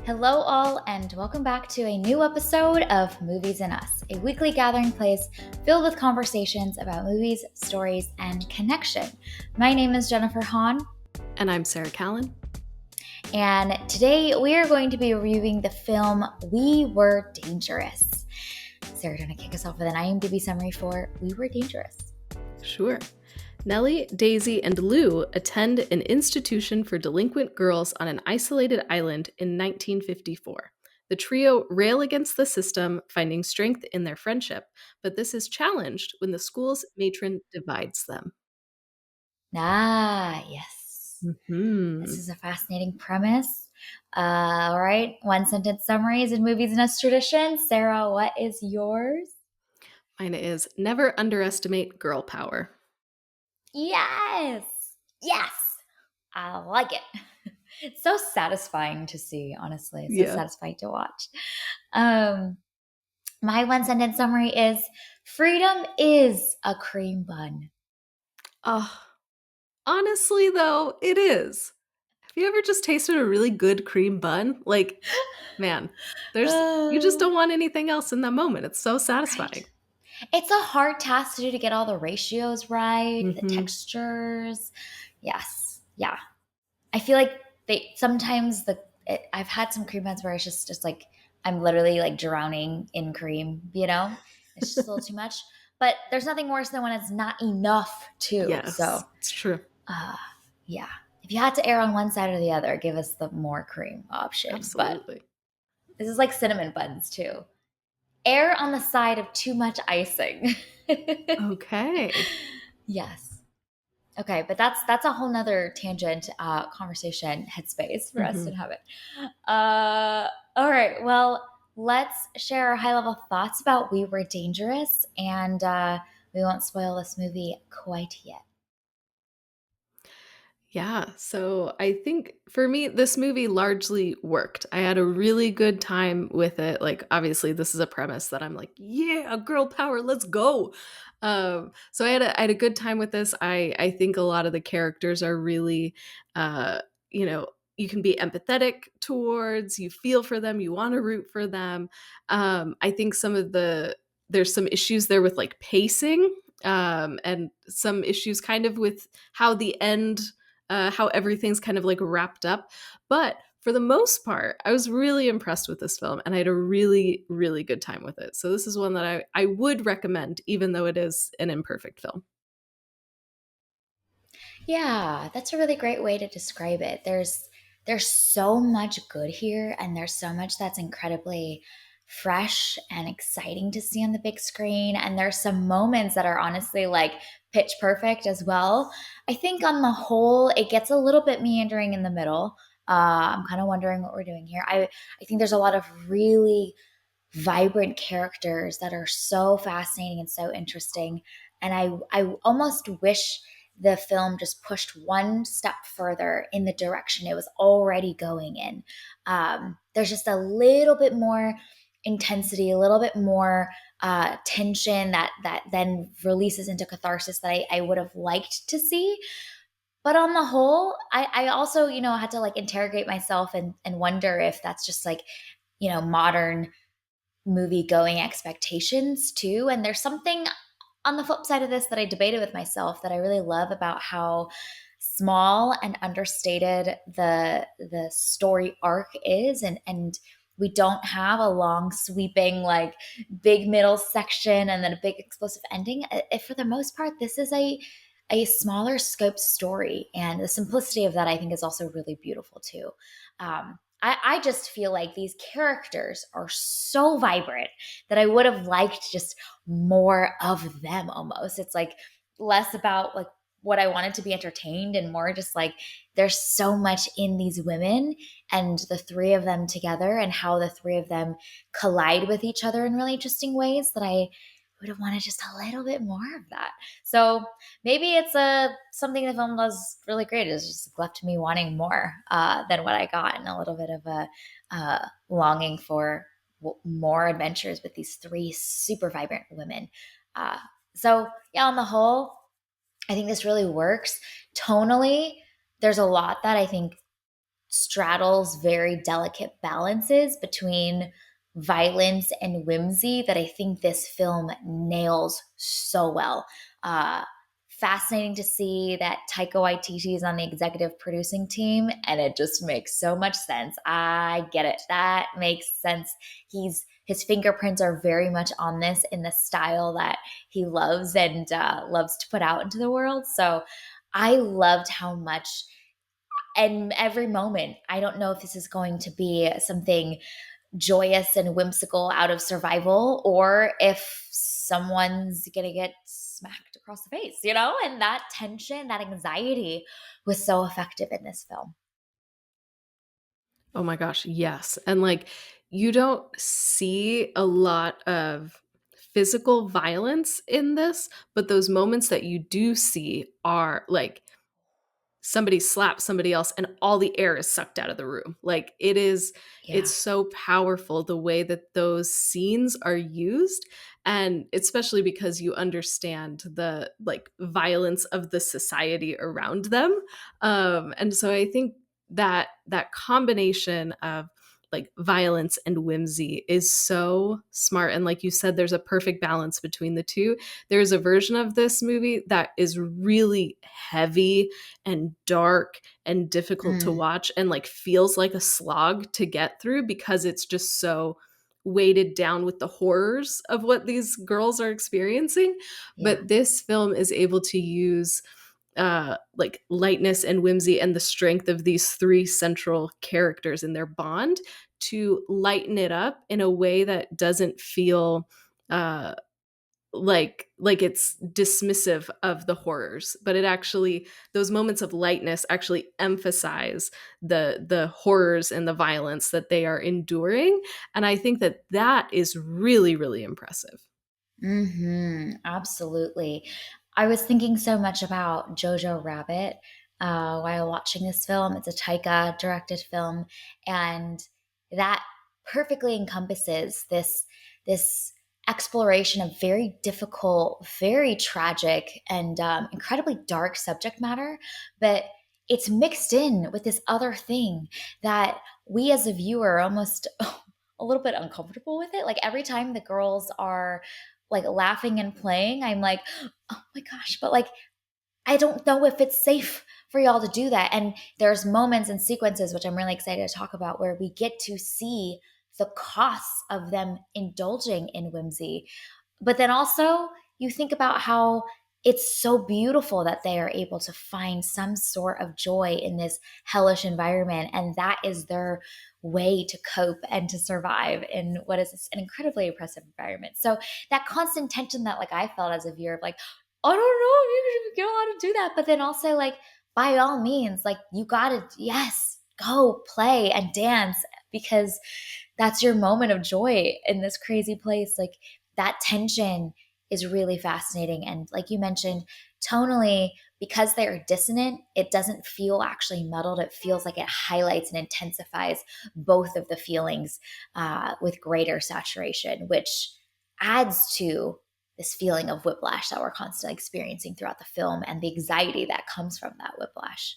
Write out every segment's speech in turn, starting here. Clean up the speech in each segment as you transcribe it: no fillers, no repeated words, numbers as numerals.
Hello, all, and welcome back to a new episode of Movies and Us, a weekly gathering place filled with conversations about movies, stories, and connection. My name is Jennifer Hahn. And I'm Sarah Callan. And today we are going to be reviewing the film We Were Dangerous. Sarah, do you want to kick us off with an IMDb summary for We Were Dangerous? Sure. Nellie, Daisy, and Lou attend an institution for delinquent girls on an isolated island in 1954. The trio rail against the system, finding strength in their friendship, but this is challenged when the school's matron divides them. Ah, yes. This is a fascinating premise. All right, one sentence summaries in Movies and Us tradition. Sarah, what is yours? Mine is never underestimate girl power. Yes. Yes. I like it. It's so satisfying to see, honestly. It's so satisfying to watch. My one sentence summary is freedom is a cream bun. Honestly, though, it is. Have you ever just tasted a really good cream bun? Like, man, you just don't want anything else in that moment. It's so satisfying. Right. It's a hard task to do to get all the ratios right, the textures. Yes. Yeah. I feel like I've had some cream buns where it's just like I'm literally like drowning in cream, It's just a little too much. But there's nothing worse than when it's not enough too. Yes, So it's true. yeah. If you had to err on one side or the other, give us the more cream option. Absolutely. But this is like cinnamon buns too. Err on the side of too much icing. Okay. Yes. Okay, but that's a whole nother tangent conversation headspace for us to have it. All right, well, let's share our high-level thoughts about We Were Dangerous, and we won't spoil this movie quite yet. Yeah, so I think for me, this movie largely worked. I had a really good time with it. Like, obviously, this is a premise that I'm like, yeah, girl power, let's go. So I had a good time with this. I think a lot of the characters are really, uh, you know, you can be empathetic towards, you feel for them, you want to root for them. I think there's some issues there with like pacing, and some issues kind of with how the end how everything's kind of like wrapped up. But for the most part, I was really impressed with this film and I had a really, really good time with it. So this is one that I would recommend, even though it is an imperfect film. Yeah, that's a really great way to describe it. There's so much good here, and there's so much that's incredibly fresh and exciting to see on the big screen. And there's some moments that are honestly like pitch perfect as well. I think on the whole, it gets a little bit meandering in the middle. I'm kind of wondering what we're doing here. I think there's a lot of really vibrant characters that are so fascinating and so interesting. And I almost wish the film just pushed one step further in the direction it was already going in. There's just a little bit more intensity, a little bit more tension that then releases into catharsis that I would have liked to see. But on the whole, I also, had to like interrogate myself and wonder if that's just like, modern movie going expectations too. And there's something on the flip side of this that I debated with myself that I really love about how small and understated the story arc is, and we don't have a long sweeping like big middle section and then a big explosive ending. For the most part, this is a smaller scope story, and the simplicity of that I think is also really beautiful too. I just feel like these characters are so vibrant that I would have liked just more of them almost. It's like less about like what I wanted to be entertained and more just like there's so much in these women and the three of them together and how the three of them collide with each other in really interesting ways that I would have wanted just a little bit more of that. So maybe it's something the film does really great. It's just left me wanting more than what I got, and a little bit of a longing for more adventures with these three super vibrant women. So yeah, on the whole, I think this really works. Tonally, there's a lot that I think straddles very delicate balances between violence and whimsy that I think this film nails so well. Uh, Fascinating to see that Taika Waititi is on the executive producing team, and it just makes so much sense. I get it. That makes sense. His fingerprints are very much on this in the style that he loves and loves to put out into the world. So I loved how much, and every moment, I don't know if this is going to be something joyous and whimsical out of survival, or if someone's gonna get smacked across the face, you know? And that tension, that anxiety was so effective in this film. Oh my gosh, yes. And like you don't see a lot of physical violence in this, but those moments that you do see are like somebody slaps somebody else and all the air is sucked out of the room. Like it's Yeah. so powerful the way that those scenes are used, and especially because you understand the like violence of the society around them. And so I think that that combination of like violence and whimsy is so smart, and like you said, there's a perfect balance between the two. There's a version of this movie that is really heavy and dark and difficult to Mm, watch and like feels like a slog to get through because it's just so weighted down with the horrors of what these girls are experiencing. yeah. But this film is able to use like lightness and whimsy and the strength of these three central characters in their bond to lighten it up in a way that doesn't feel uh like it's dismissive of the horrors, but it actually, those moments of lightness actually emphasize the horrors and the violence that they are enduring, and I think that that is really really impressive. Absolutely. I was thinking so much about Jojo Rabbit while watching this film. It's a Taika directed film, and that perfectly encompasses this exploration of very difficult, very tragic, and incredibly dark subject matter. But it's mixed in with this other thing that we as a viewer are almost a little bit uncomfortable with it. Like every time the girls are like laughing and playing, I'm like, oh my gosh, but like I don't know if it's safe for y'all to do that. And there's moments and sequences, which I'm really excited to talk about, where we get to see the costs of them indulging in whimsy. But then also, you think about how it's so beautiful that they are able to find some sort of joy in this hellish environment. And that is their way to cope and to survive in what is an incredibly oppressive environment. So, that constant tension that, like, I felt as a viewer of, like, I don't know, you don't know how to do that. But then also, like, by all means, like, you gotta, yes, go play and dance because that's your moment of joy in this crazy place. Like, that tension is really fascinating. And like you mentioned, tonally, because they are dissonant, it doesn't feel actually muddled. It feels like it highlights and intensifies both of the feelings with greater saturation, which adds to this feeling of whiplash that we're constantly experiencing throughout the film and the anxiety that comes from that whiplash.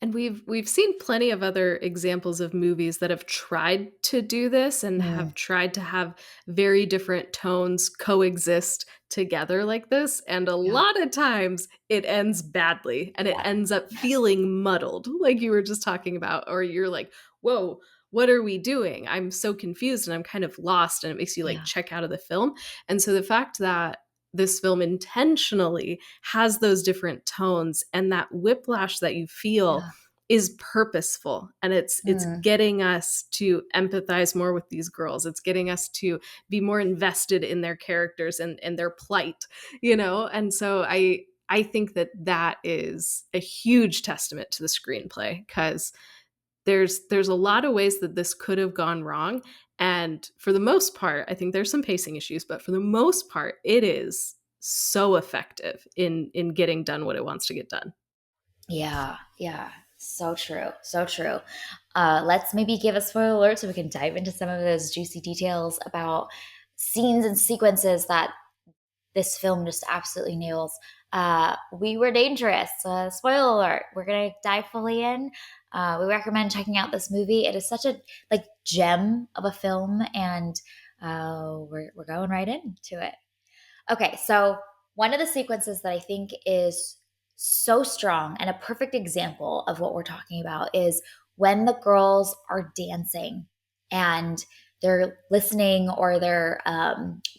And we've seen plenty of other examples of movies that have tried to do this and Mm, have tried to have very different tones coexist together like this, and a yeah, lot of times it ends badly and it yeah, ends up yes, feeling muddled like you were just talking about, or you're like, "Whoa, what are we doing? I'm so confused and I'm kind of lost," and it makes you like yeah, check out of the film. And so the fact that this film intentionally has those different tones and that whiplash that you feel yeah. is purposeful, and it's Mm, getting us to empathize more with these girls. It's getting us to be more invested in their characters and their plight, you know? And so I think that that is a huge testament to the screenplay, cuz there's a lot of ways that this could have gone wrong, and for the most part I think there's some pacing issues, but for the most part it is so effective in getting done what it wants to get done. yeah, yeah. So true. So true. Let's maybe give a spoiler alert so we can dive into some of those juicy details about scenes and sequences that this film just absolutely nails. We Were Dangerous. Spoiler alert. We're gonna dive fully in. We recommend checking out this movie. It is such a like gem of a film, and we're going right into it. Okay, so one of the sequences that I think is so strong and a perfect example of what we're talking about is when the girls are dancing and they're listening or they're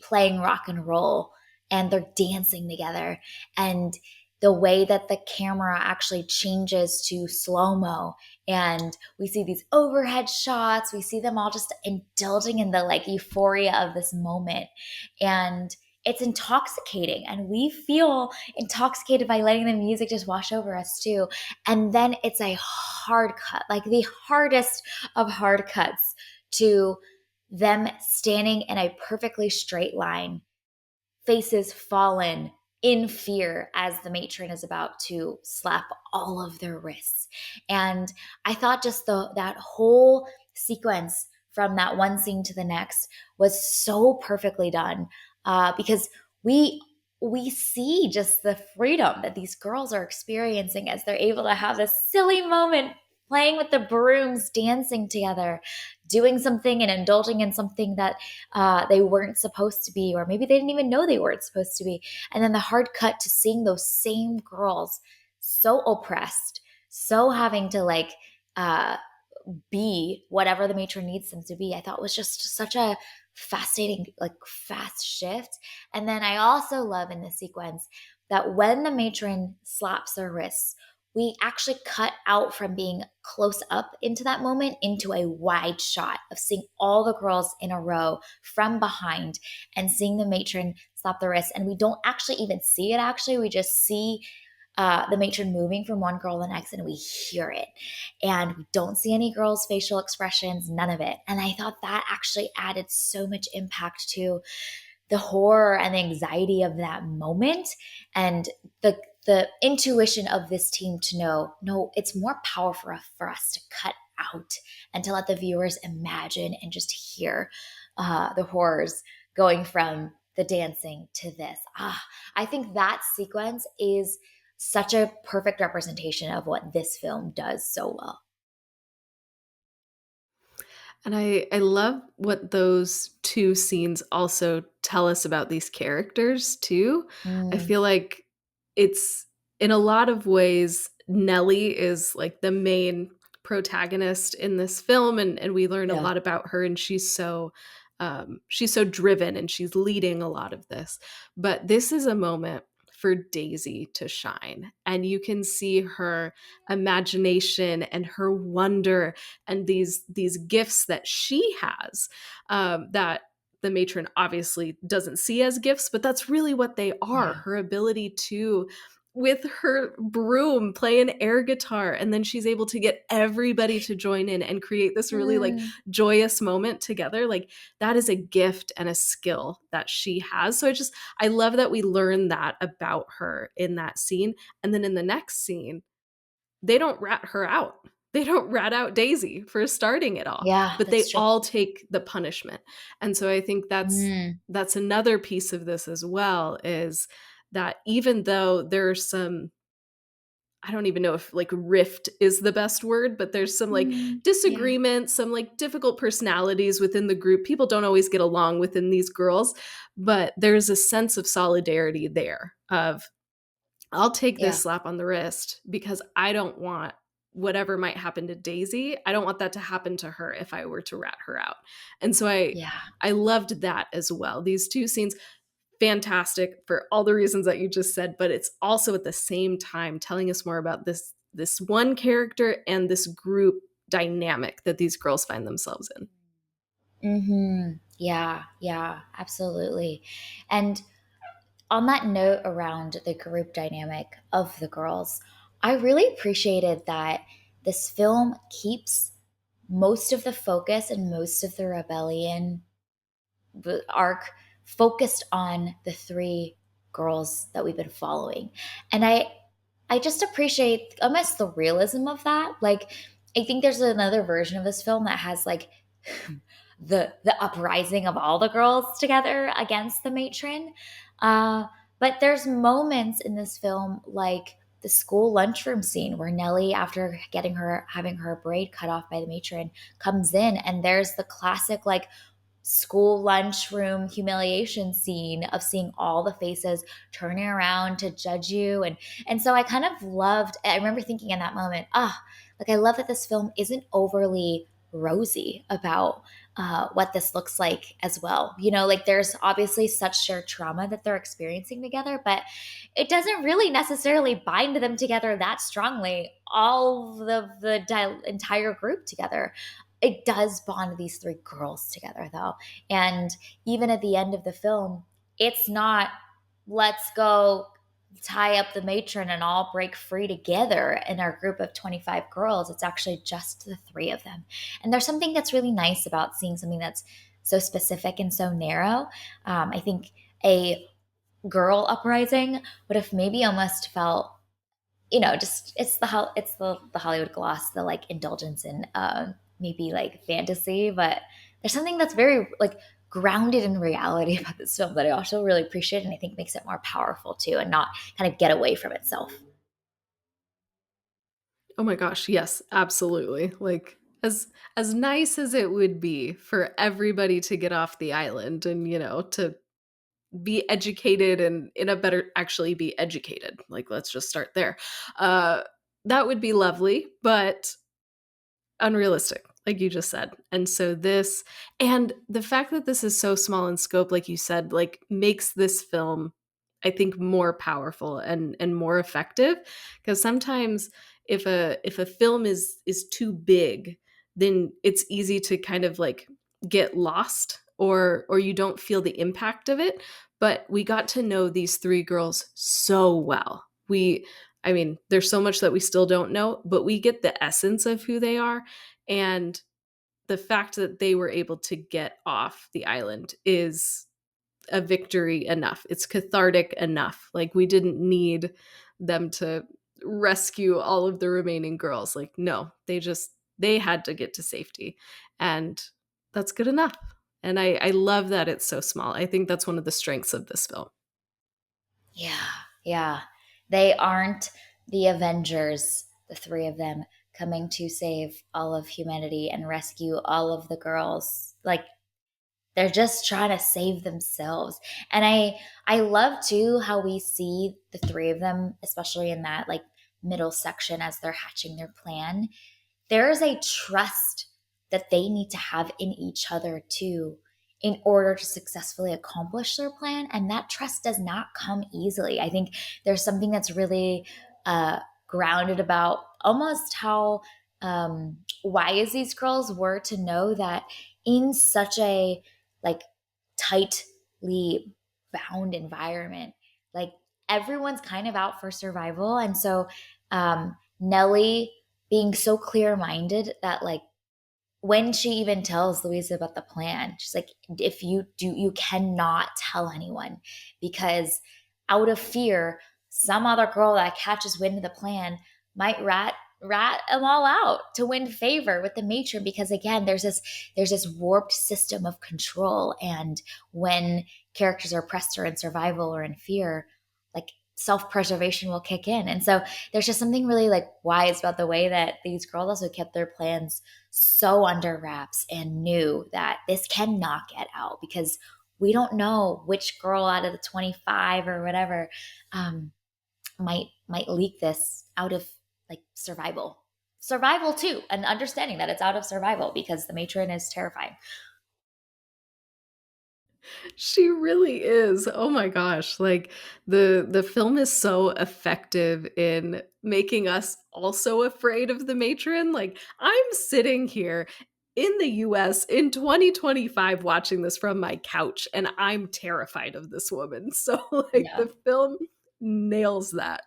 playing rock and roll and they're dancing together. And the way that the camera actually changes to slow mo, and we see these overhead shots, we see them all just indulging in the like euphoria of this moment. And it's intoxicating, and we feel intoxicated by letting the music just wash over us too. And then it's a hard cut, like the hardest of hard cuts, to them standing in a perfectly straight line, faces fallen in fear as the matron is about to slap all of their wrists. And I thought just that whole sequence from that one scene to the next was so perfectly done, because we we see just the freedom that these girls are experiencing as they're able to have this silly moment playing with the brooms, dancing together, doing something and indulging in something that they weren't supposed to be, or maybe they didn't even know they weren't supposed to be. And then the hard cut to seeing those same girls so oppressed, so having to like uh, be whatever the matron needs them to be. I thought was just such a fascinating, like fast shift. And then I also love in the sequence that when the matron slaps their wrists, we actually cut out from being close up into that moment into a wide shot of seeing all the girls in a row from behind and seeing the matron slap the wrist. And we don't actually even see it, actually. We just see the matron moving from one girl to the next, and we hear it. And we don't see any girls' facial expressions, none of it. And I thought that actually added so much impact to the horror and the anxiety of that moment, and the intuition of this team to know, no, it's more powerful for us to cut out and to let the viewers imagine and just hear the horrors going from the dancing to this. I think that sequence is such a perfect representation of what this film does so well. And I love what those 2 scenes also tell us about these characters too. I Mm, feel like it's in a lot of ways, Nellie is like the main protagonist in this film, and we learn a yeah, lot about her, and she's so driven and she's leading a lot of this. But this is a moment for Daisy to shine, and you can see her imagination and her wonder and these gifts that she has, that the matron obviously doesn't see as gifts, but that's really what they are. yeah. Her ability to, with her broom, play an air guitar, and then she's able to get everybody to join in and create this really like Mm, joyous moment together. Like that is a gift and a skill that she has. So I love that we learn that about her in that scene. And then in the next scene, they don't rat her out. They don't rat out Daisy for starting it all, yeah, but that's they true. all take the punishment. And so I think Mm, that's another piece of this as well, is that even though there's some, I don't even know if like rift is the best word, but there's some like yeah, disagreement, some like difficult personalities within the group. People don't always get along within these girls, but there's a sense of solidarity there of, I'll take this yeah, slap on the wrist because I don't want whatever might happen to Daisy. I don't want that to happen to her if I were to rat her out. And so yeah, I loved that as well. These 2 scenes, fantastic for all the reasons that you just said, but it's also at the same time telling us more about this one character and this group dynamic that these girls find themselves in. yeah, yeah, absolutely. And on that note around the group dynamic of the girls, I really appreciated that this film keeps most of the focus and most of the rebellion arc focused on the three girls that we've been following. And I just appreciate almost the realism of that. Like I think there's another version of this film that has like the uprising of all the girls together against the matron. Uh, but there's moments in this film like the school lunchroom scene where Nellie, after getting her having her braid cut off by the matron, comes in, and there's the classic like school lunchroom humiliation scene of seeing all the faces turning around to judge you. And so I kind of loved, I remember thinking in that moment, like I love that this film isn't overly rosy about what this looks like as well. You know, like there's obviously such shared trauma that they're experiencing together, but it doesn't really necessarily bind them together that strongly, all of the entire group together. It does bond these three girls together though. And even at the end of the film, it's not let's go tie up the matron and all break free together in our group of 25 girls. It's actually just the three of them. And there's something that's really nice about seeing something that's so specific and so narrow. I think a girl uprising would have maybe almost felt, you know, just it's the Hollywood gloss, the like indulgence in maybe like fantasy, but there's something that's very like grounded in reality about this film that I also really appreciate, and I think makes it more powerful too, and not kind of get away from itself. Oh my gosh, yes, absolutely. Like as nice as it would be for everybody to get off the island and, to be educated and in a better actually be educated. Like let's just start there. Uh that would be lovely, but unrealistic, like you just said. And so this and the fact that this is so small in scope, like you said, like makes this film, I think, more powerful and more effective. Because sometimes if a film is too big, then it's easy to kind of like get lost or you don't feel the impact of it. But we got to know these three girls so well. I mean, there's so much that we still don't know, but we get the essence of who they are. And the fact that they were able to get off the island is a victory enough. It's cathartic enough. Like, we didn't need them to rescue all of the remaining girls. Like, no, they had to get to safety. And that's good enough. And I love that it's so small. I think that's one of the strengths of this film. Yeah, yeah. They aren't the Avengers, the three of them coming to save all of humanity and rescue all of the girls. Like they're just trying to save themselves. And I love too how we see the three of them, especially in that like middle section as they're hatching their plan. There is a trust that they need to have in each other too in order to successfully accomplish their plan, and that trust does not come easily. I think there's something that's really grounded about almost how wise these girls were to know that in such a like tightly bound environment, like everyone's kind of out for survival. And so Nellie being so clear minded that like when she even tells Louisa about the plan, she's like, if you do, you cannot tell anyone because out of fear, some other girl that catches wind of the plan might rat them all out to win favor with the matron because again there's this warped system of control, and when characters are pressed or in survival or in fear, like self-preservation will kick in. And so there's just something really like wise about the way that these girls also kept their plans so under wraps and knew that this cannot get out because we don't know which girl out of the 25 or whatever um, might leak this out of like survival too, and understanding that it's out of survival because the matron is terrifying. She really is. Oh my gosh. Like the film is so effective in making us also afraid of the matron. Like I'm sitting here in the US in 2025 watching this from my couch and I'm terrified of this woman. So like Yeah. the film nails that.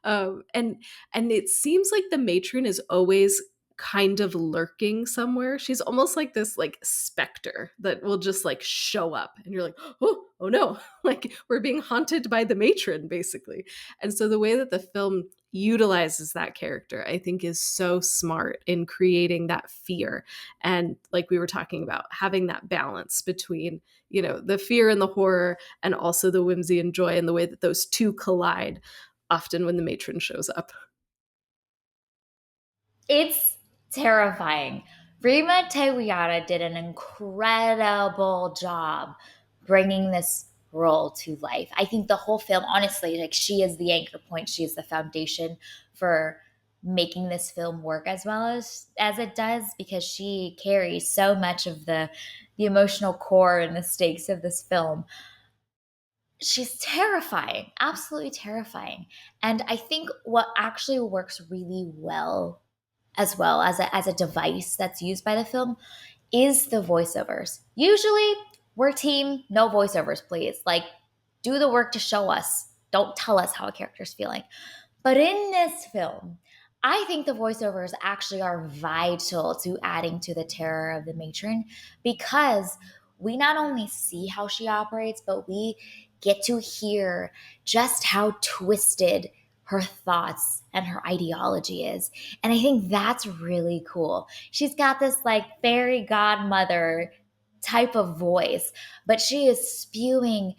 And it seems like the matron is always kind of lurking somewhere. She's almost like this like specter that will just like show up and you're like, oh no, like we're being haunted by the matron basically. And so the way that the film utilizes that character, I think is so smart in creating that fear. And like we were talking about, having that balance between, the fear and the horror, and also the whimsy and joy, and the way that those two collide often when the matron shows up. It's terrifying. Rima Tewiyada did an incredible job bringing this role to life. I think the whole film, honestly, like she is the anchor point. She is the foundation for making this film work as well as it does, because she carries so much of the emotional core and the stakes of this film. She's terrifying, absolutely terrifying. And I think what actually works really well as a device that's used by the film is the voiceovers. Usually, we're team no voiceovers, please. Like, do the work to show us. Don't tell us how a character's feeling. But in this film, I think the voiceovers actually are vital to adding to the terror of the matron, because we not only see how she operates, but we get to hear just how twisted her thoughts and her ideology is. And I think that's really cool. She's got this like fairy godmother type of voice, but she is spewing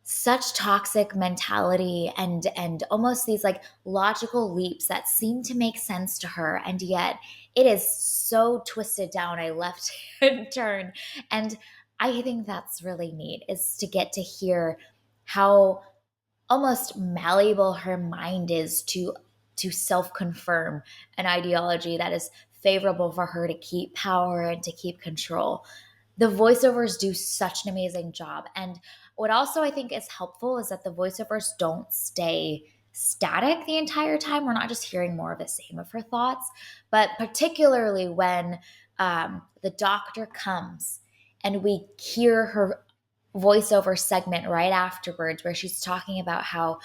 such toxic mentality and almost these like logical leaps that seem to make sense to her, and yet it is so twisted down a left hand turn. And I think that's really neat, is to get to hear how almost malleable her mind is to self-confirm an ideology that is favorable for her to keep power and to keep control. The voiceovers do such an amazing job. And what also I think is helpful is that the voiceovers don't stay static the entire time. We're not just hearing more of the same of her thoughts, but particularly when the doctor comes and we hear her voiceover segment right afterwards, where she's talking about how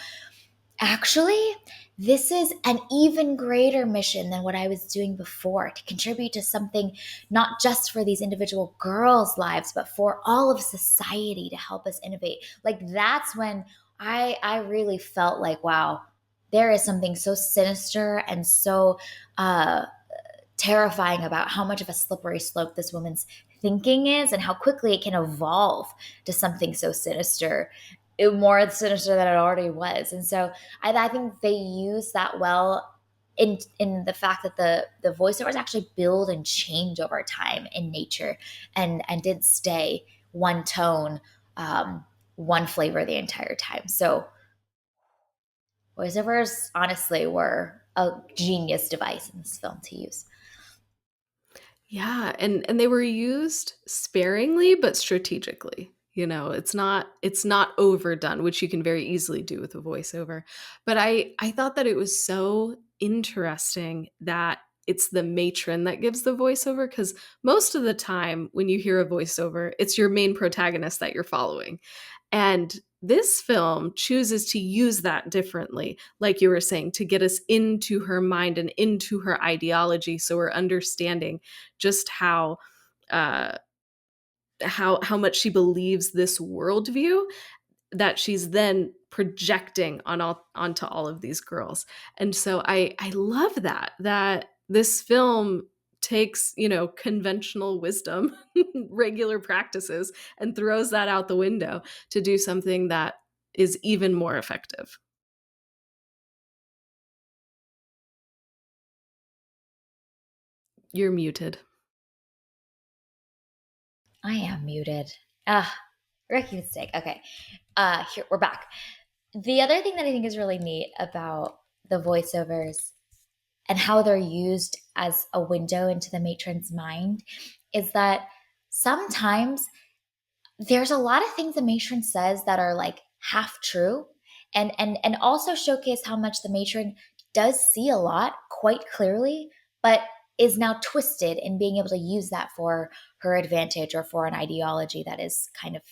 actually, this is an even greater mission than what I was doing before, to contribute to something not just for these individual girls' lives, but for all of society, to help us innovate. Like that's when I really felt like, wow, there is something so sinister and so uh, terrifying about how much of a slippery slope this woman's thinking is, and how quickly it can evolve to something so sinister, more sinister than it already was. And so I think they use that well in the fact that the voiceovers actually build and change over time in nature, and did stay one tone, one flavor the entire time. So voiceovers honestly were a genius device in this film to use. Yeah, and they were used sparingly but strategically. It's not overdone, which you can very easily do with a voiceover. But I thought that it was so interesting that it's the matron that gives the voiceover, because most of the time when you hear a voiceover, it's your main protagonist that you're following. And this film chooses to use that differently, like you were saying, to get us into her mind and into her ideology, so we're understanding just uh, how much she believes this worldview that she's then projecting onto all of these girls. And so I love that this film takes, conventional wisdom, regular practices, and throws that out the window to do something that is even more effective. You're muted. I am muted. Rookie mistake. Okay. Here we're back. The other thing that I think is really neat about the voiceovers and how they're used as a window into the matron's mind is that sometimes there's a lot of things the matron says that are like half true, and also showcase how much the matron does see a lot quite clearly, but is now twisted in being able to use that for her advantage or for an ideology that is kind of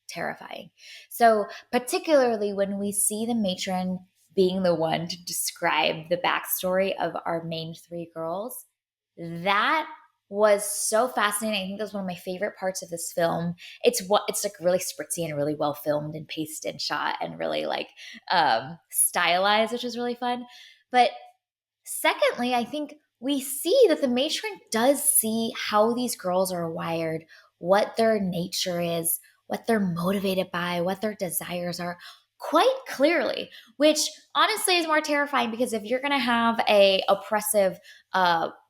terrifying. So particularly when we see the matron being the one to describe the backstory of our main three girls, that was so fascinating. I think that was one of my favorite parts of this film. It's like really spritzy and really well filmed and paced and shot and really like stylized, which is really fun. But secondly, I think we see that the matron does see how these girls are wired, what their nature is, what they're motivated by, what their desires are quite clearly, which honestly is more terrifying because if you're going to have a oppressive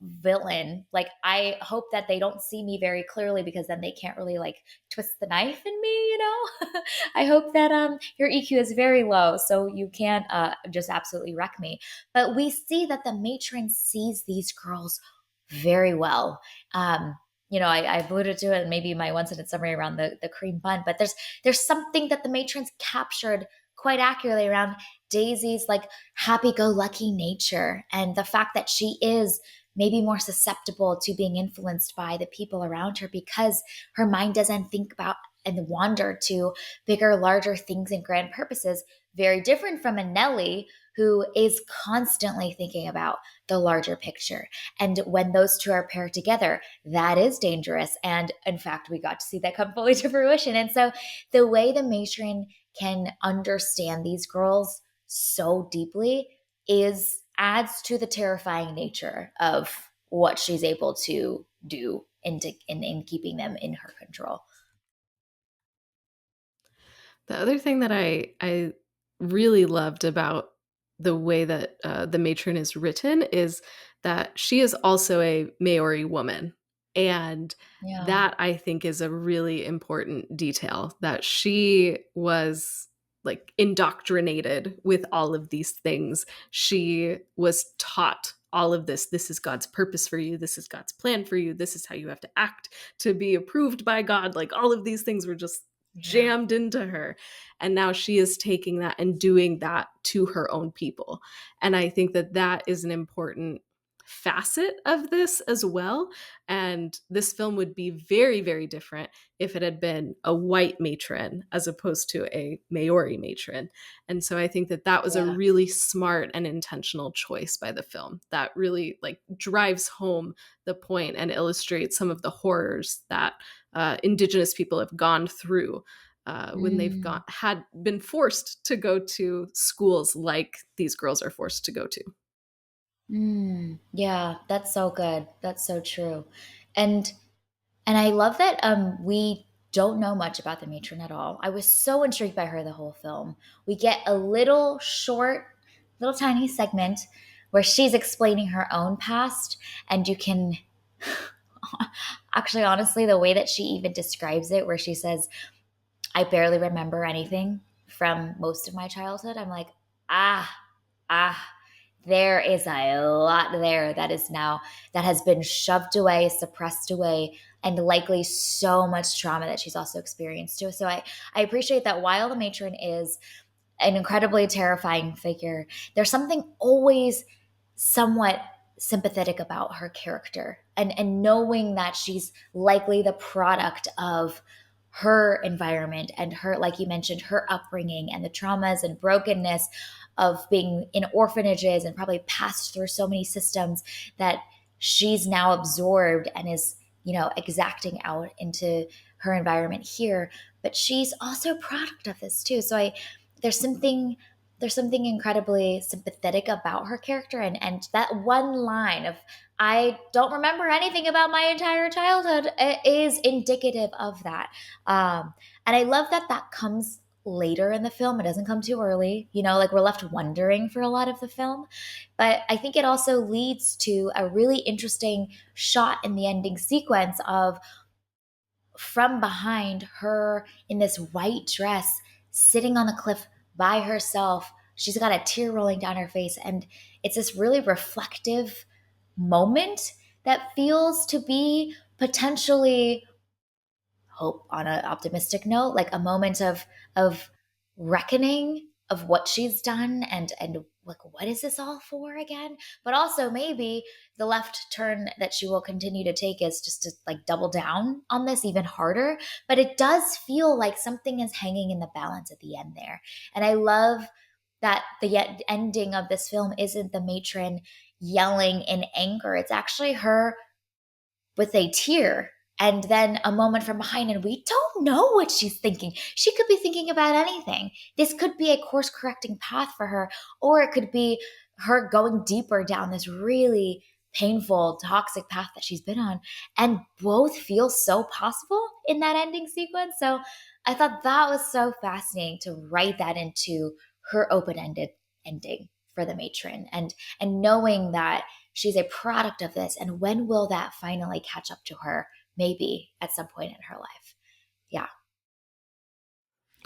villain, like I hope that they don't see me very clearly because then they can't really like twist the knife in me, you know? I hope that your EQ is very low so you can't just absolutely wreck me. But we see that the matron sees these girls very well. I've alluded to it maybe my one sentence summary around the cream bun, but there's something that the matron's captured quite accurately around Daisy's like happy-go-lucky nature and the fact that she is maybe more susceptible to being influenced by the people around her because her mind doesn't think about and wander to bigger, larger things and grand purposes, very different from a Nellie who is constantly thinking about the larger picture. And when those two are paired together, that is dangerous. And in fact, we got to see that come fully to fruition. And so the way the matron can understand these girls so deeply is adds to the terrifying nature of what she's able to do in keeping them in her control. The other thing that I really loved about the way that, the matron is written is that she is also a Maori woman, and Yeah. that I think is a really important detail, that she was, like, indoctrinated with all of these things. She was taught all of this. This is God's purpose for you. This is God's plan for you. This is how you have to act to be approved by God. Like, all of these things were just Yeah. jammed into her. And now she is taking that and doing that to her own people. And I think that that is an important facet of this as well. And this film would be very, very different if it had been a white matron as opposed to a Maori matron. And so I think that that was a Yeah. really smart and intentional choice by the film that really like drives home the point and illustrates some of the horrors that Indigenous people have gone through when they've Mm. had been forced to go to schools like these girls are forced to go to. Yeah, that's so good. That's so true. And and I love that we don't know much about the matron at all. I was so intrigued by her the whole film. We get a little short, little tiny segment where she's explaining her own past and you can actually honestly the way that she even describes it where she says I barely remember anything from most of my childhood. I'm like, ah, ah, there is a lot there that is now that has been shoved away, suppressed away, and likely so much trauma that she's also experienced too. So I appreciate that while the matron is an incredibly terrifying figure, there's something always somewhat sympathetic about her character and knowing that she's likely the product of her environment and her like you mentioned her upbringing and the traumas and brokenness of being in orphanages and probably passed through so many systems that she's now absorbed and is exacting out into her environment here, but she's also a product of this too. So I there's something there's something incredibly sympathetic about her character and that one line of I don't remember anything about my entire childhood is indicative of that. And I love that that comes later in the film. It doesn't come too early, like we're left wondering for a lot of the film. But I think it also leads to a really interesting shot in the ending sequence of from behind her in this white dress sitting on the cliff by herself. She's got a tear rolling down her face. And it's this really reflective moment that feels to be potentially hope on an optimistic note, like a moment of reckoning of what she's done and like what is this all for again? But also maybe the left turn that she will continue to take is just to like double down on this even harder. But it does feel like something is hanging in the balance at the end there. And I love that the yet ending of this film isn't the matron yelling in anger. It's actually her with a tear and then a moment from behind and we don't know what she's thinking. She could be thinking about anything. This could be a course correcting path for her or it could be her going deeper down this really painful, toxic path that she's been on. And both feel so possible in that ending sequence. So I thought that was so fascinating to write that into her open-ended ending for the matron, and knowing that she's a product of this, and when will that finally catch up to her, maybe at some point in her life. Yeah.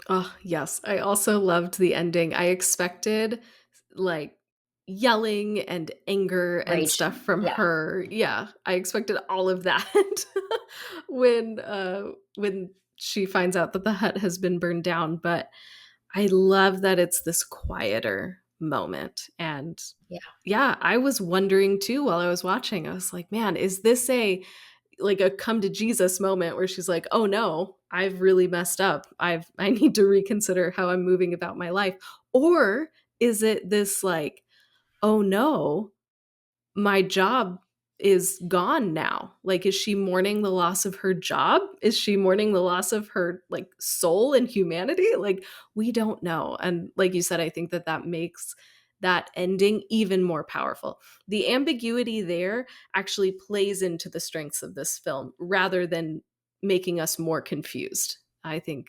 Oh, yes. I also loved the ending. I expected, like, yelling and anger and Rage. stuff from Yeah. her. Yeah, I expected all of that when she finds out that the hut has been burned down, but I love that it's this quieter moment, and Yeah. yeah, I was wondering too while I was watching. I was like, "Man, is this a come to Jesus moment where she's like, "Oh no, I've really messed up. I need to reconsider how I'm moving about my life." Or is it this like, "Oh no, my job is gone now." Like, is she mourning the loss of her job? Is she mourning the loss of her, like, soul and humanity? Like, we don't know, and like you said, I think that that makes that ending even more powerful. The ambiguity there actually plays into the strengths of this film rather than making us more confused, I think.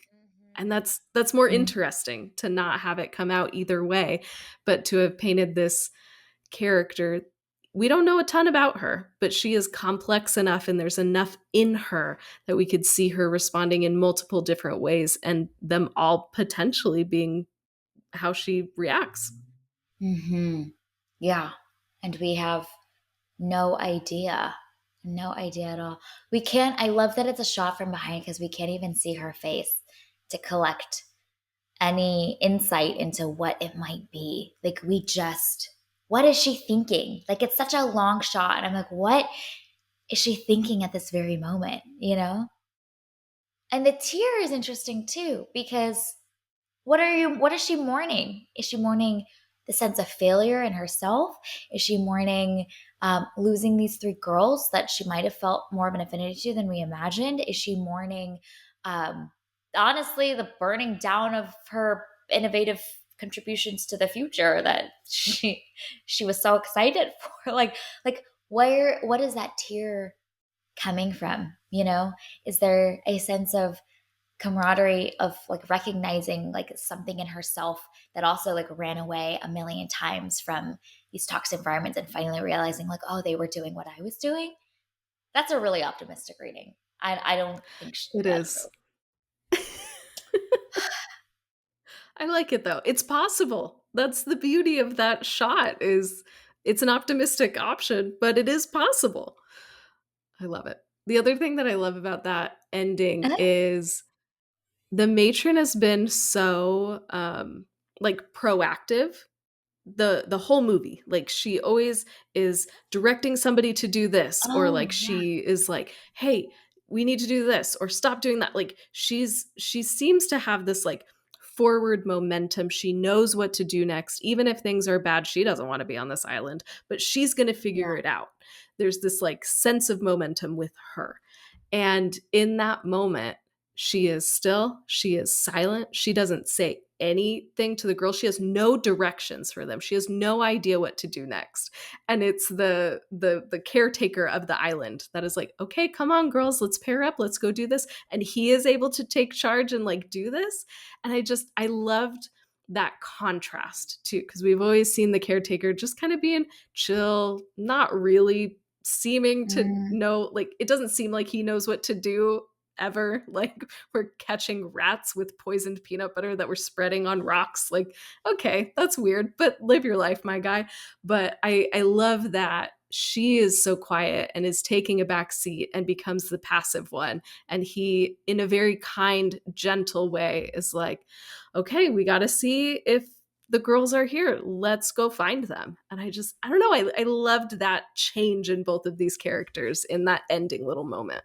And that's more Mhm. interesting to not have it come out either way, but to have painted this character. We don't know a ton about her, but she is complex enough and there's enough in her that we could see her responding in multiple different ways and them all potentially being how she reacts. Mm-hmm. Yeah. And we have no idea. No idea at all. We can't, I love that it's a shot from behind because we can't even see her face to collect any insight into what it might be. Like, what is she thinking? Like, it's such a long shot. And I'm like, what is she thinking at this very moment? You know? And the tear is interesting too, because what is she mourning? Is she mourning the sense of failure in herself? Is she mourning losing these three girls that she might have felt more of an affinity to than we imagined? Is she mourning, um, honestly, the burning down of her innovative contributions to the future that she was so excited for? Like what is that tear coming from? You know, is there a sense of camaraderie, of like recognizing like something in herself that also like ran away a million times from these toxic environments, and finally realizing like, oh, they were doing what I was doing? That's a really optimistic reading. I don't think It that's is. true. I like it though. It's possible. That's the beauty of that shot is it's an optimistic option, but it is possible. I love it. The other thing that I love about that ending Uh-huh. is the matron has been so, like, proactive the whole movie. Like, she always is directing somebody to do this, or, Oh like, yeah. she is like, "Hey, we need to do this," or "Stop doing that." Like, she seems to have this, like, forward momentum. She knows what to do next. Even if things are bad, she doesn't wanna be on this island, but she's gonna figure Yeah. it out. There's this, like, sense of momentum with her. And in that moment, she is still, she is silent, she doesn't say anything to the girls, she has no directions for them, she has no idea what to do next, and it's the caretaker of the island that is like, "Okay, come on, girls, let's pair up, let's go do this," and he is able to take charge and, like, do this, and I loved that contrast too, because we've always seen the caretaker just kinda being chill, not really seeming to Mm, know, like, it doesn't seem like he knows what to do ever. Like, we're catching rats with poisoned peanut butter that we're spreading on rocks. Like, okay, that's weird, but live your life, my guy. But I love that she is so quiet and is taking a back seat and becomes the passive one. And he, in a very kind, gentle way, is like, okay, we got to see if the girls are here. Let's go find them. And I don't know. I loved that change in both of these characters in that ending little moment.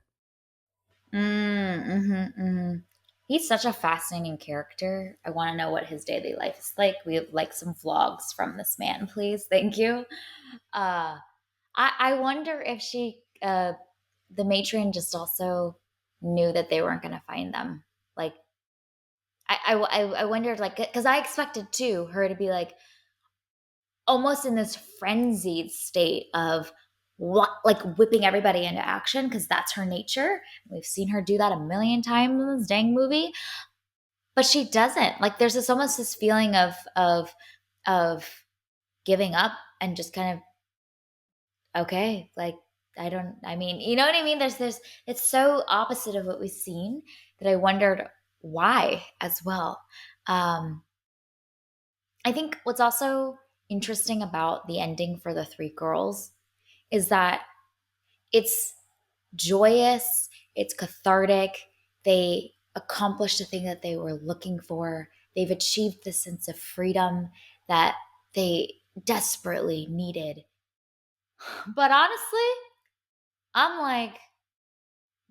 mm. He's such a fascinating character. I want to know what his daily life is like. We have like some vlogs from this man, please. Thank you. Uh, I wonder if the matron just also knew that they weren't going to find them. Like, I wondered, like, because I expected too her to be like, almost in this frenzied state of what, like whipping everybody into action because that's her nature. We've seen her do that a million times in this dang movie, but she doesn't. Like there's this almost this feeling of giving up and just kind of okay, like I mean, you know what I mean? There's it's so opposite of what we've seen that I wondered why as well. Um I think what's also interesting about the ending for the three girls is that it's joyous, it's cathartic. They accomplished the thing that they were looking for. They've achieved the sense of freedom that they desperately needed. But honestly, I'm like,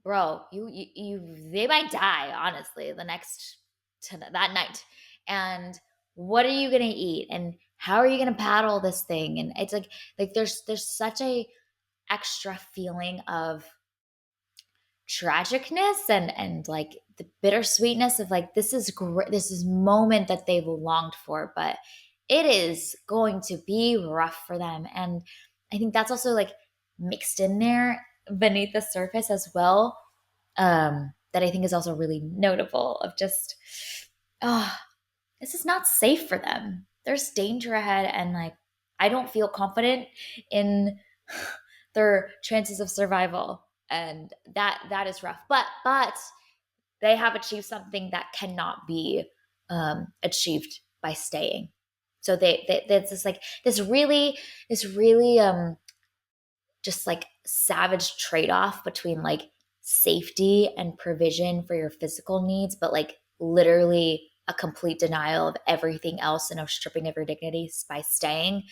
bro, they might die, honestly, the next to that night. And what are you gonna eat? And how are you gonna paddle this thing? And it's like there's such a extra feeling of tragicness and like the bittersweetness of like this is great, this is moment that they've longed for, but it is going to be rough for them. And I think that's also like mixed in there beneath the surface as well, that I think is also really notable of just oh, this is not safe for them. There's danger ahead, and like I don't feel confident in their chances of survival, and that is rough. But they have achieved something that cannot be achieved by staying. So they it's just like this really just like savage trade-off between like safety and provision for your physical needs, but like literally a complete denial of everything else and of stripping of your dignity by staying.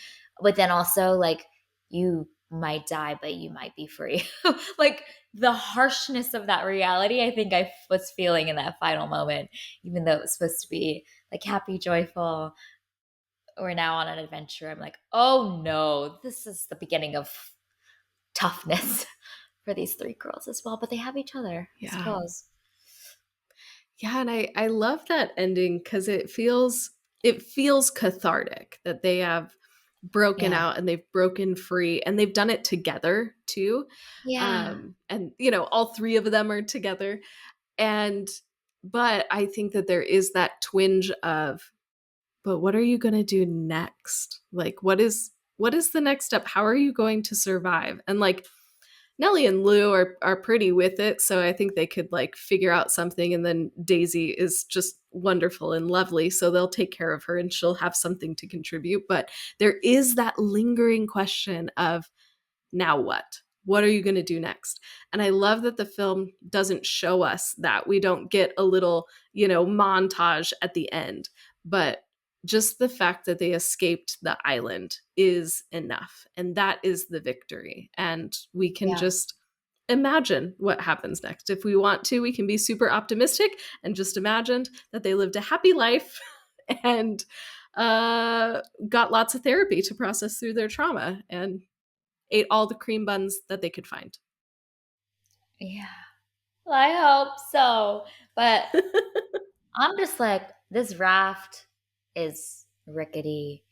But then also like you might die, but you might be free. Like the harshness of that reality, I think I was feeling in that final moment, even though it was supposed to be like happy, joyful. We're now on an adventure. I'm like, oh no, this is the beginning of toughness for these three girls as well, but they have each other, I Yeah. suppose. Yeah, and I love that ending because it feels cathartic that they have broken Yeah. out and they've broken free and they've done it together too. Yeah. And all three of them are together. And but I think that there is that twinge of, but what are you going to do next? Like what is the next step? How are you going to survive? And like Nellie and Lou are pretty with it, so I think they could like figure out something. And then Daisy is just wonderful and lovely, so they'll take care of her and she'll have something to contribute. But there is that lingering question of now what? What are you going to do next? And I love that the film doesn't show us that. We don't get a little, montage at the end, but just the fact that they escaped the island is enough. And that is the victory. And we can Yeah. just imagine what happens next. If we want to, we can be super optimistic and just imagined that they lived a happy life and got lots of therapy to process through their trauma and ate all the cream buns that they could find. Yeah. Well, I hope so. But I'm just like, this raft is rickety.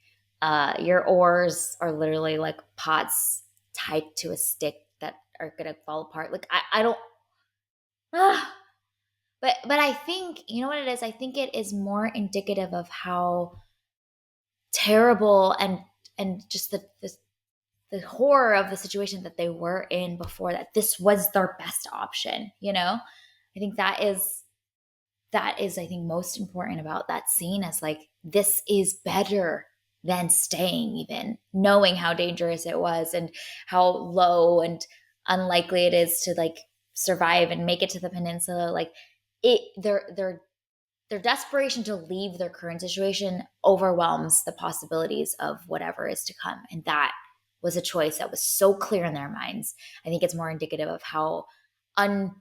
Your oars are literally like pots tied to a stick that are gonna fall apart. Like I don't ah. But I think you know what it is? I think it is more indicative of how terrible and just the horror of the situation that they were in before, that this was their best option, you know. I think that is I think most important about that scene is like this is better than staying, even knowing how dangerous it was and how low and unlikely it is to like survive and make it to the peninsula. Like it their desperation to leave their current situation overwhelms the possibilities of whatever is to come. And that was a choice that was so clear in their minds. I think it's more indicative of how un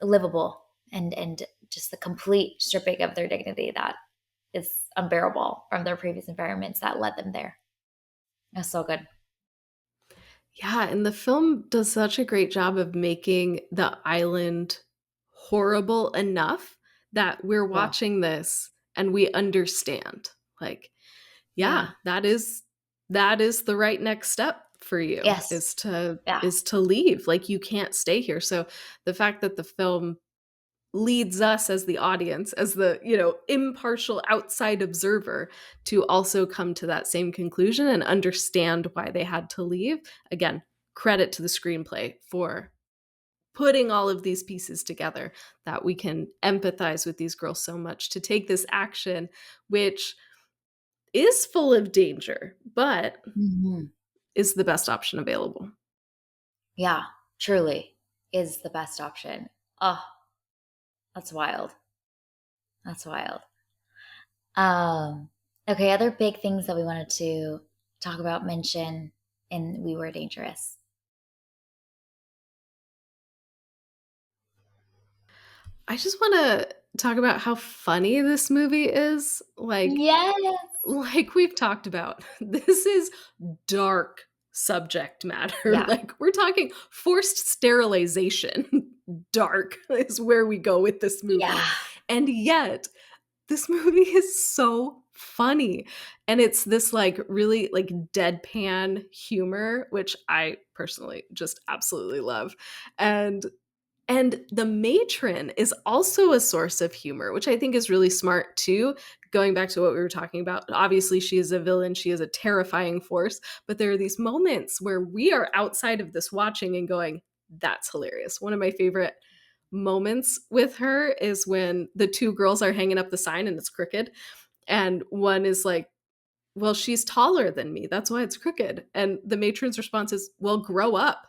livable and just the complete stripping of their dignity that is unbearable from their previous environments that led them there. That's so good. Yeah, and the film does such a great job of making the island horrible enough that we're Yeah. watching this and we understand. Like yeah, that is the right next step for you, Yes. Yeah. is to leave. Like, you can't stay here. So the fact that the film leads us as the audience, as the, impartial outside observer, to also come to that same conclusion and understand why they had to leave. Again, credit to the screenplay for putting all of these pieces together, that we can empathize with these girls so much to take this action, which is full of danger, but Mhm. is the best option available. Yeah, truly is the best option. Oh, that's wild. That's wild. Um, okay, other big things that we wanted to talk about, mention in We Were Dangerous. I just want to talk about how funny this movie is. Yes. Like we've talked about, this is dark subject matter. Yeah. Like, we're talking forced sterilization. Dark is where we go with this movie. Yeah. And yet, this movie is so funny. And it's this like really like deadpan humor, which I personally just absolutely love. And the matron is also a source of humor, which I think is really smart too. Going back to what we were talking about, obviously she is a villain, she is a terrifying force, but there are these moments where we are outside of this watching and going, that's hilarious. One of my favorite moments with her is when the two girls are hanging up the sign and it's crooked. And one is like, well, she's taller than me. That's why it's crooked. And the matron's response is, well, grow up.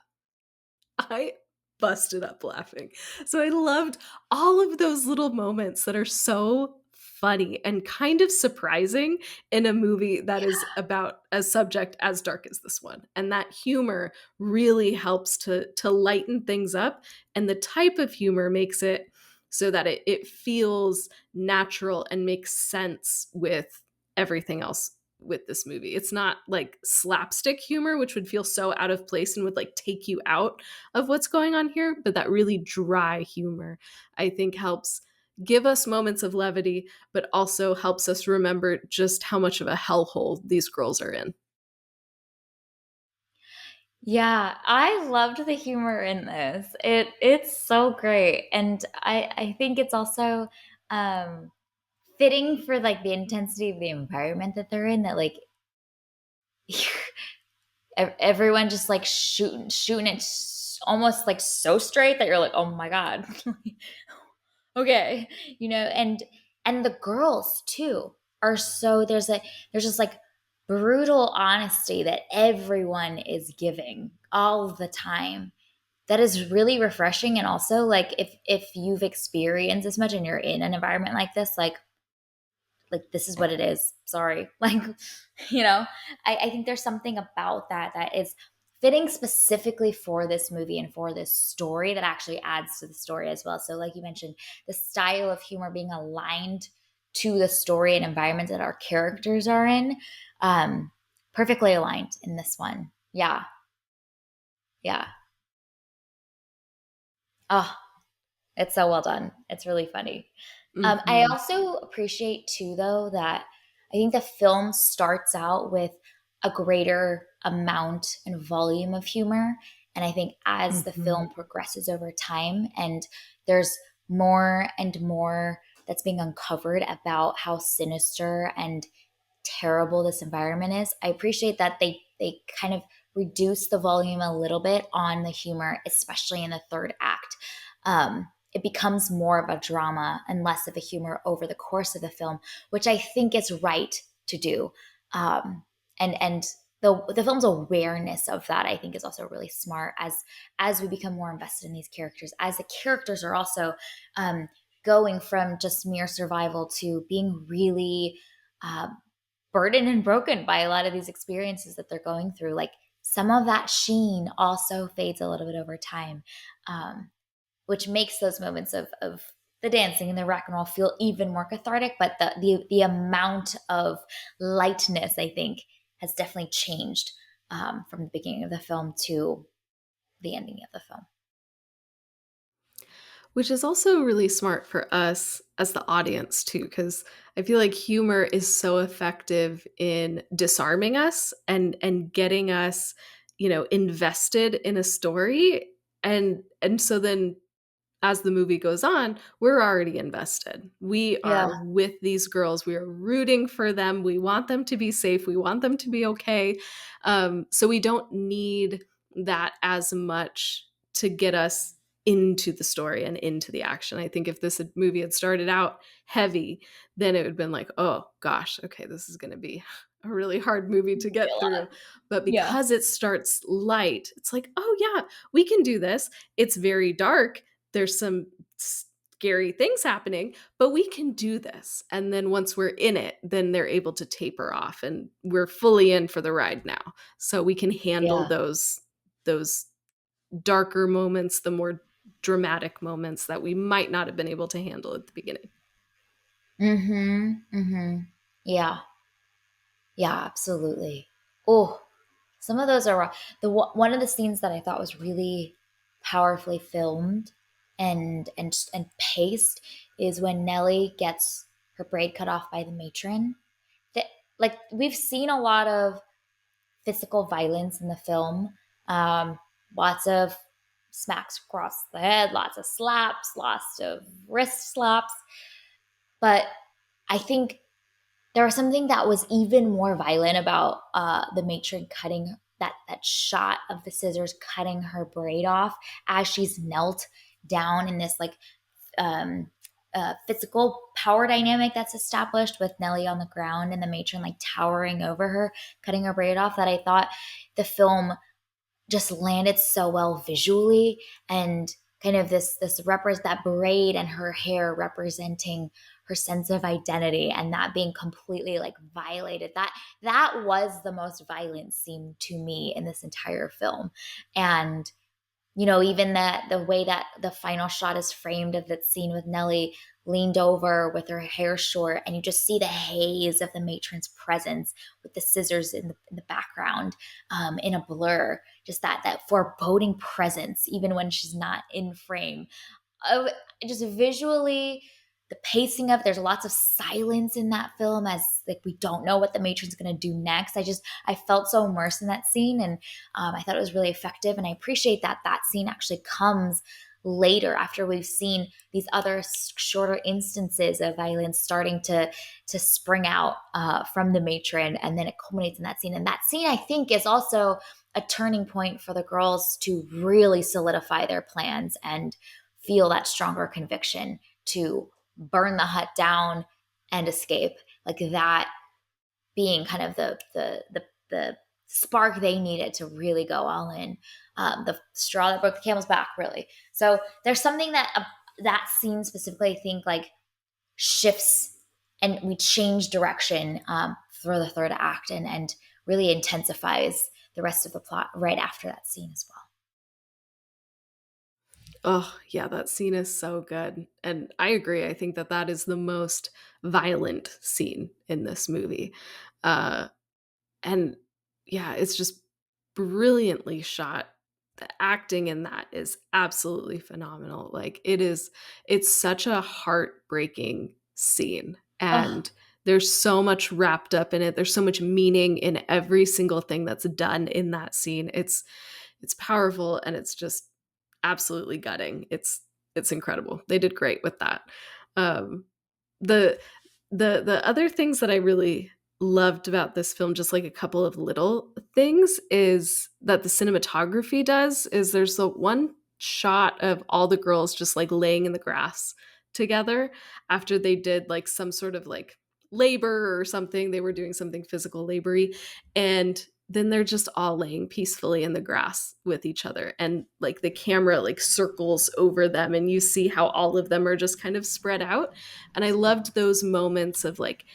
I busted up laughing. So I loved all of those little moments that are so funny and kind of surprising in a movie that is about a subject as dark as this one. And that humor really helps to lighten things up. And the type of humor makes it so that it feels natural and makes sense with everything else with this movie. It's not like slapstick humor, which would feel so out of place and would like take you out of what's going on here, but that really dry humor, I think, helps give us moments of levity, but also helps us remember just how much of a hellhole these girls are in. Yeah, I loved the humor in this. It's so great. And I think it's also um fitting for like the intensity of the environment that they're in, that like everyone just like shooting it almost like so straight that you're like, oh my god. Okay, and the girls too are so, there's just like brutal honesty that everyone is giving all the time, that is really refreshing. And also, like, if you've experienced this much and you're in an environment like this, like this is what it is, sorry. Like, you know I think there's something about that is fitting specifically for this movie and for this story, that actually adds to the story as well. So like you mentioned, the style of humor being aligned to the story and environment that our characters are in, um perfectly aligned in this one. Yeah. Yeah. Oh, it's so well done. It's really funny. I Mhm. also appreciate too, though, that I think the film starts out with a greater amount and volume of humor. And I think as the Mhm. film progresses over time and there's more and more that's being uncovered about how sinister and terrible this environment is, I appreciate that they kind of reduce the volume a little bit on the humor, especially in the third act. It becomes more of a drama and less of a humor over the course of the film, which I think is right to do. And the film's awareness of that, I think, is also really smart, as we become more invested in these characters, as the characters are also um, going from just mere survival to being really um, burdened and broken by a lot of these experiences that they're going through. Like, some of that sheen also fades a little bit over time, um, which makes those moments of the dancing and the rock and roll feel even more cathartic. But the amount of lightness, I think, has definitely changed from the beginning of the film to the ending of the film. Which is also really smart for us as the audience too, because I feel like humor is so effective in disarming us and getting us, invested in a story. And so then as the movie goes on, we're already invested. We Yeah. are with these girls. We are rooting for them. We want them to be safe. We want them to be okay. So we don't need that as much to get us into the story and into the action. I think if movie had started out heavy, then it would have been like, oh gosh, okay, this is going to be a really hard movie to Be a get lot. through. But Yeah. because it starts light, it's like, oh yeah, we can do this. It's very dark, there's some scary things happening, but we can do this. And then once we're in it, then they're able to taper off and we're fully in for the ride now. So we can handle Yeah. those darker moments, the more dramatic moments that we might not have been able to handle at the beginning. Mhm. Mhm. Yeah. Yeah, absolutely. Oh, some of those are one of the scenes that I thought was really powerfully filmed and paced is when Nellie gets her braid cut off by the matron. That, like, we've seen a lot of physical violence in the film. Lots of smacks across the head, lots of slaps, lots of wrist slaps. But I think there was something that was even more violent about the matron cutting that shot of the scissors cutting her braid off as she's knelt down in this like um, physical power dynamic that's established with Nellie on the ground and the matron like towering over her, cutting her braid off. That I thought the film just landed so well visually, and kind of this represent that braid and her hair representing her sense of identity, and that being completely like violated. That was the most violent scene to me in this entire film. And even the way that the final shot is framed of that scene with Nellie leaned over with her hair short, and you just see the haze of the matron's presence with the scissors in the background, in a blur. Just that foreboding presence, even when she's not in frame. Oh, just visually, the pacing of there's lots of silence in that film, as like we don't know what the matron's going to do next. I felt so immersed in that scene, and I thought it was really effective, and I appreciate that that scene actually comes later after we've seen these other shorter instances of violence starting to spring out from the matron, and then it culminates in that scene. And that scene, I think, is also a turning point for the girls to really solidify their plans and feel that stronger conviction to burn the hut down and escape, like that being kind of the spark they needed to really go all in, the straw that broke the camel's back, really. So there's something that scene specifically, I think, like shifts, and we change direction for the third act, and really intensifies the rest of the plot right after that scene as well. Oh, yeah, that scene is so good. And I agree. I think that that is the most violent scene in this movie. Uh, and yeah, it's just brilliantly shot. The acting in that is absolutely phenomenal. Like it's such a heartbreaking scene. Oh, And there's so much wrapped up in it. There's so much meaning in every single thing that's done in that scene. It's powerful and it's just absolutely gutting. It's incredible. They did great with that. Um, the the other things that I really loved about this film, just like a couple of little things, is that the cinematography does is there's the one shot of all the girls just like laying in the grass together after they did like some sort of like labor or something. They were doing something physical labory, and then they're just all laying peacefully in the grass with each other, and like the camera like circles over them and you see how all of them are just kind of spread out. And I loved those moments of like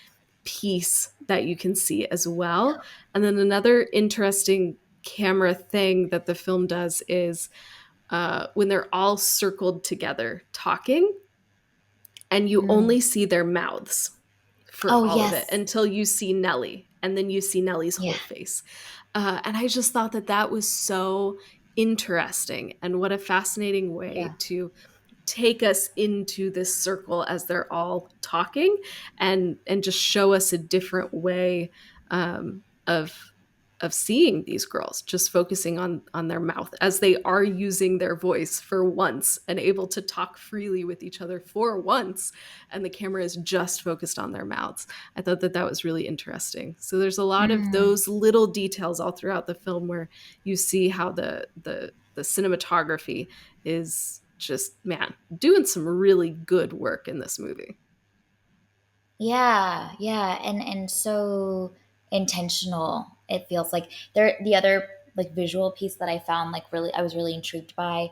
peace that you can see as well. And then another interesting camera thing that the film does is when they're all circled together talking, and you mm. only see their mouths for Oh all of it yes, until you see Nellie, and then you see Nellie's yeah, whole face. And I just thought that that was so interesting, and what a fascinating way yeah. to take us into this circle as they're all talking, and just show us a different way of seeing these girls, just focusing on their mouth as they are using their voice for once and able to talk freely with each other for once, and the camera is just focused on their mouths. I thought that that was really interesting. So there's a lot of Mm. those little details all throughout the film where you see how the cinematography is just, man, doing some really good work in this movie. Yeah, yeah, and so intentional. It feels like there the other like visual piece that I found like really I was really intrigued by,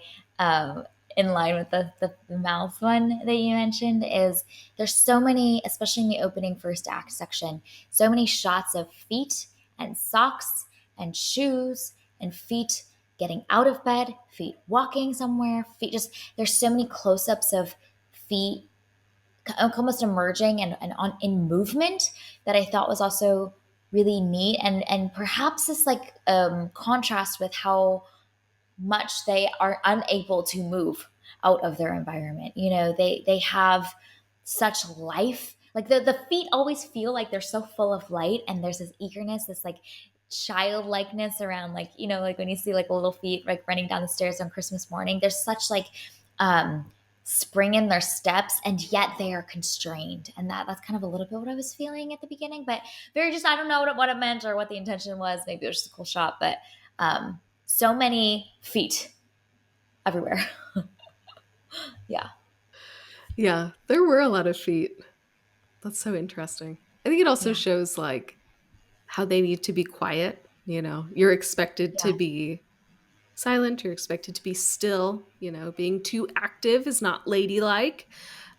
in line with the mouth one that you mentioned is there's so many, especially in the opening first act section, so many shots of feet and socks and shoes and feet getting out of bed, feet walking somewhere, feet just there's so many close-ups of feet almost emerging and on in movement that I thought was also really neat and perhaps this like contrast with how much they are unable to move out of their environment. You know, they have such life. Like the feet always feel like they're so full of light and there's this eagerness, this like childlikeness around like, you know, like when you see like little feet like running down the stairs on Christmas morning, there's such like um spring in their steps and yet they are constrained. And that's kind of a little bit what I was feeling at the beginning, but very just I don't know what it meant or what the intention was. Maybe it was just a cool shot, but so many feet everywhere. Yeah. Yeah, there were a lot of feet. That's so interesting. I think it also Yeah. shows like how they need to be quiet. You're expected to Yeah. be silent, you're expected to be still. Being too active is not ladylike.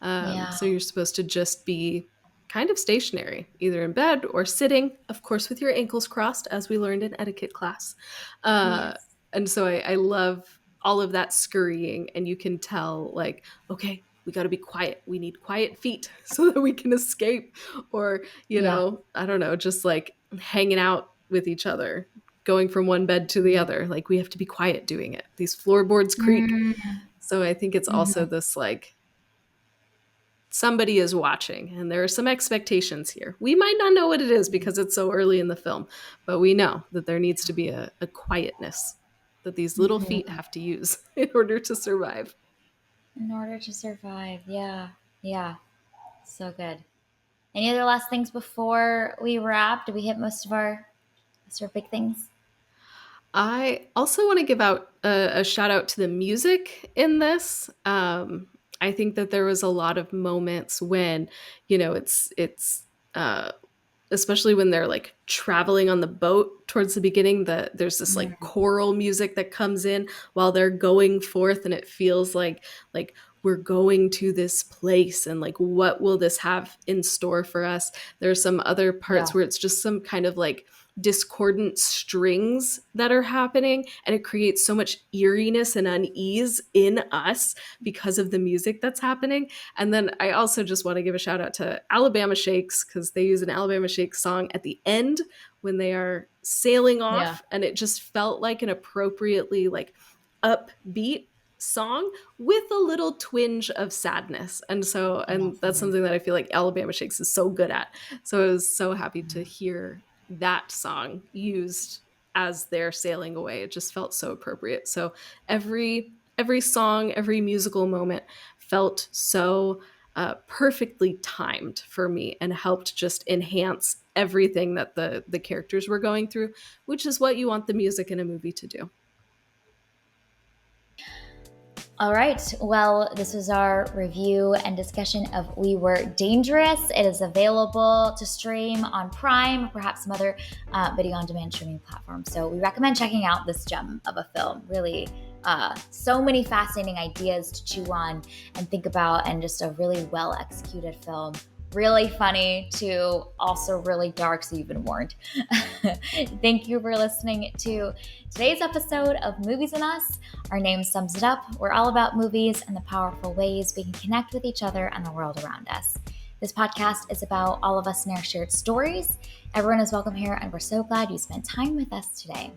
Yeah. So you're supposed to just be kind of stationary, either in bed or sitting, of course, with your ankles crossed, as we learned in etiquette class. Uh, Yes. and so I love all of that scurrying, and you can tell, like, okay, we got to be quiet. We need quiet feet so that we can escape, or, Yeah. I don't know, just like hanging out with each other, going from one bed to the other. Like, we have to be quiet doing it. These floorboards creak. Mm-hmm. So I think it's also this like somebody is watching and there are some expectations here. We might not know what it is because it's so early in the film, but we know that there needs to be a quietness that these little feet Mm-hmm. have to use in order to survive. In order to survive. Yeah. Yeah. So good. Any other last things before we wrap? Did we hit most of our big things? I also want to give out a shout out to the music in this. I think that there was a lot of moments when, it's especially when they're like traveling on the boat towards the beginning, there's this like Mm. choral music that comes in while they're going forth, and it feels like we're going to this place, and like what will this have in store for us. There's some other Yeah. parts where it's just some kind of like discordant strings that are happening, and it creates so much eeriness and unease in us because of the music that's happening. And then I also just want to give a shout out to Alabama Shakes, because they use an Alabama Shakes song at the end when they are sailing Yeah. off, and it just felt like an appropriately like upbeat song with a little twinge of sadness. And that's Definitely. something that I feel like Alabama Shakes is so good at. So I was so happy to hear that song used as they're sailing away. It just felt so appropriate. So every song, every musical moment felt so perfectly timed for me and helped just enhance everything that the characters were going through, which is what you want the music in a movie to do. All right. Well, this was our review and discussion of We Were Dangerous. It is available to stream on Prime, or perhaps some other video on demand streaming platforms. So we recommend checking out this gem of a film. Really, so many fascinating ideas to chew on and think about, and just a really well executed film. Really funny to also really dark, so you've been warned. Thank you for listening to today's episode of Movies and Us. Our name sums it up. We're all about movies and the powerful ways we can connect with each other and the world around us. This podcast is about all of us and our shared stories. Everyone is welcome here, and we're so glad you spent time with us today.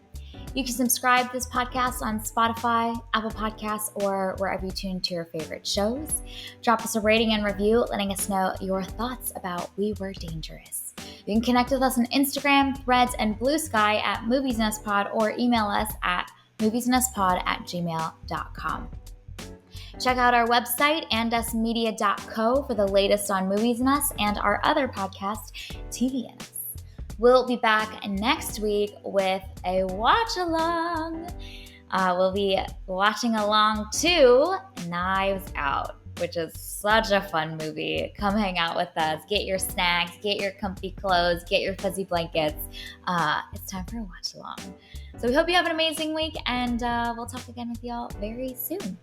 You can subscribe to this podcast on Spotify, Apple Podcasts, or wherever you tune to your favorite shows. Drop us a rating and review, letting us know your thoughts about We Were Dangerous. You can connect with us on Instagram, Threads, and Blue Sky at moviesnestpod, or email us at moviesnestpod@gmail.com. Check out our website, andusmedia.co, for the latest on Movies and Us and our other podcast, TV and Us. We'll be back next week with a watch along. We'll be watching along to Knives Out, which is such a fun movie. Come hang out with us. Get your snacks, get your comfy clothes, get your fuzzy blankets. It's time for a watch along. So we hope you have an amazing week, and we'll talk again with y'all very soon.